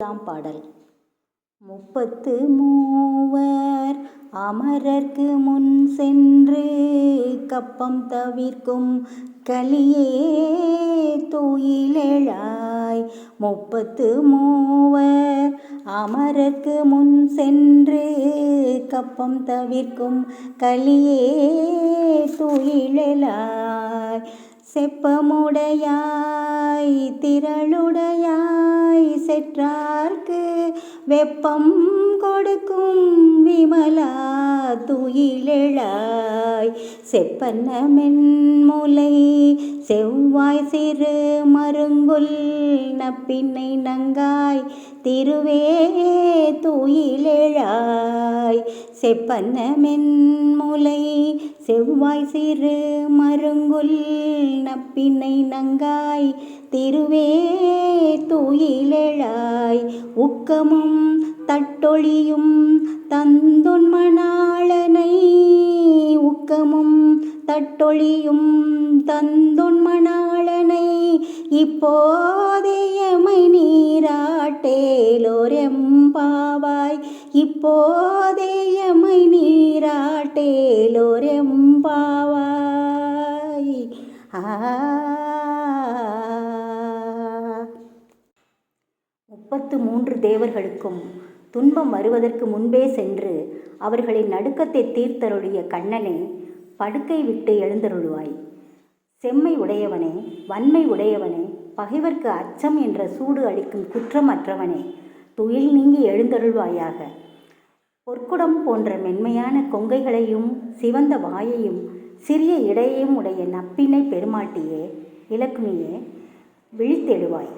பாடல். முப்பத்து மூவர் அமரர்க்கு முன் சென்று கப்பம் தவிர்க்கும் கலியே துயிலெழாய். முப்பத்து மூவர் அமரர்க்கு முன் சென்று கப்பம் தவிர்க்கும் கலியே துயிலெழாய். செப்பமுடையாய் திரளுடையாய் செற்றார்க்கு வெப்பம் கொடுக்கும் விமலா துயிலெழாய். செப்பன்ன மென்முலை செவ்வாய் சிறு மருங்குல் நப்பின்னை நங்காய் திருவே துயிலெழாய். செப்பன்ன மென்முலை செவ்வாய் சிறு மருங்குல் நப்பின்னை நங்காய் திருவே துயிலெழாய். உக்கமும் தட்டொழியும் தந்துன்மணாளனை உக்கமும் தட்டொழியும் தந்துன்மணாளனை இப்போதேயமை நீராட்டேலோரெம்பாவாய். இப்போதேயமை நீராட்டேலோரெம்பாவாய். 33 தேவர்களுக்கும் துன்பம் வருவதற்கு முன்பே சென்று அவர்களின் நடுக்கத்தை தீர்த்தருளிய கண்ணனே, படுக்கை விட்டு எழுந்தருளுவாய். செம்மை உடையவனே, வன்மை உடையவனே, பகைவர்க்கு அச்சம் என்ற சூடு அளிக்கும் குற்றமற்றவனே, துயில் நீங்கி எழுந்தருள்வாயாக. பொற்குடம் போன்ற மென்மையான கொங்கைகளையும் சிவந்த வாயையும் சிறிய இடையையும் உடைய நப்பினை பெருமாட்டியே, இலக்குமியே, விழித்தெழுவாய்.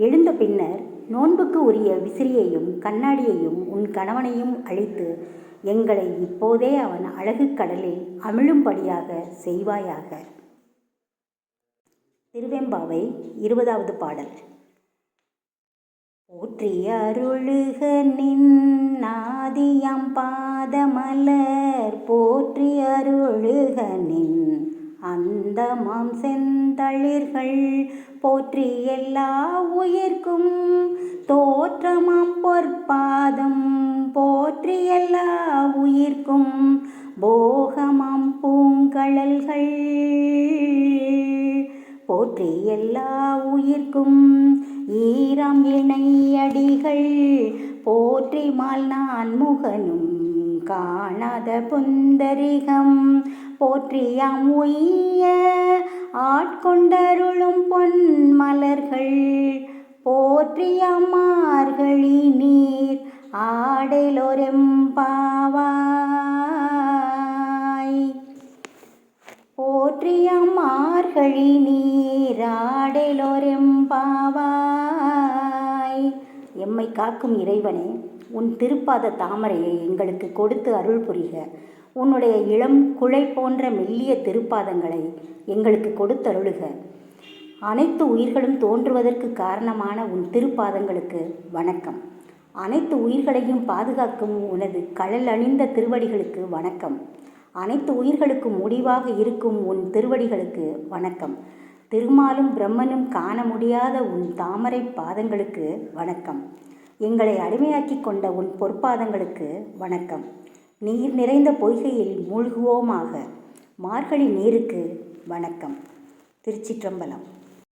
எழுந்த பின்னர் நோன்புக்கு உரிய விசிறியையும் கண்ணாடியையும் உன் கணவனையும் அழித்து எங்களை இப்போதே அவன் அழகு கடலில் அமிழும்படியாக செய்வாயாக. திருவெம்பாவை 20வது பாடல். போற்றி அருளுக நின் ஆதியாம் பாதமலர் போற்றி அருளுக நின் அந்தமாம் செந்தளிர்கள் போற்றி எல்லா உயிர்க்கும் தோற்றமாம் பொற்பாதம் போற்றி எல்லா உயிர்க்கும் போகமாம் பூங்கழல்கள் போற்றி எல்லா உயிர்க்கும் ஈரம் இணையடிகள் போற்றி மால் நான் முகனும் காணாத புந்தரிகம் போற்றியாம் உய்ய ஆட்கொண்டருளும் பொன் மலர்கள் போற்றியாம் மார்கழி நீர் ஆடலோரெம்பாவாய். போற்றியாம் மார்கழி நீர் ஆடலோரெம்பாவாய். எம்மை காக்கும் இறைவனே, உன் திருப்பாத தாமரையை எங்களுக்கு கொடுத்து அருள் புரிக. உன்னுடைய இளம் குழை போன்ற மெல்லிய திருப்பாதங்களை எங்களுக்கு கொடுத்தருளுக. அனைத்து உயிர்களும் தோன்றுவதற்கு காரணமான உன் திருப்பாதங்களுக்கு வணக்கம். அனைத்து உயிர்களையும் பாதுகாக்கும் உனது கழல் அணிந்த திருவடிகளுக்கு வணக்கம். அனைத்து உயிர்களுக்கும் முடிவாக இருக்கும் உன் திருவடிகளுக்கு வணக்கம். திருமாலும் பிரம்மனும் காண முடியாத உன் தாமரை பாதங்களுக்கு வணக்கம். எங்களை அடிமையாக்கி கொண்ட உன் பொற்பாதங்களுக்கு வணக்கம். நீர் நிறைந்த பொய்கையில் மூழ்குவோமாக. மார்கழி நீருக்கு வணக்கம். திருச்சிற்றம்பலம்.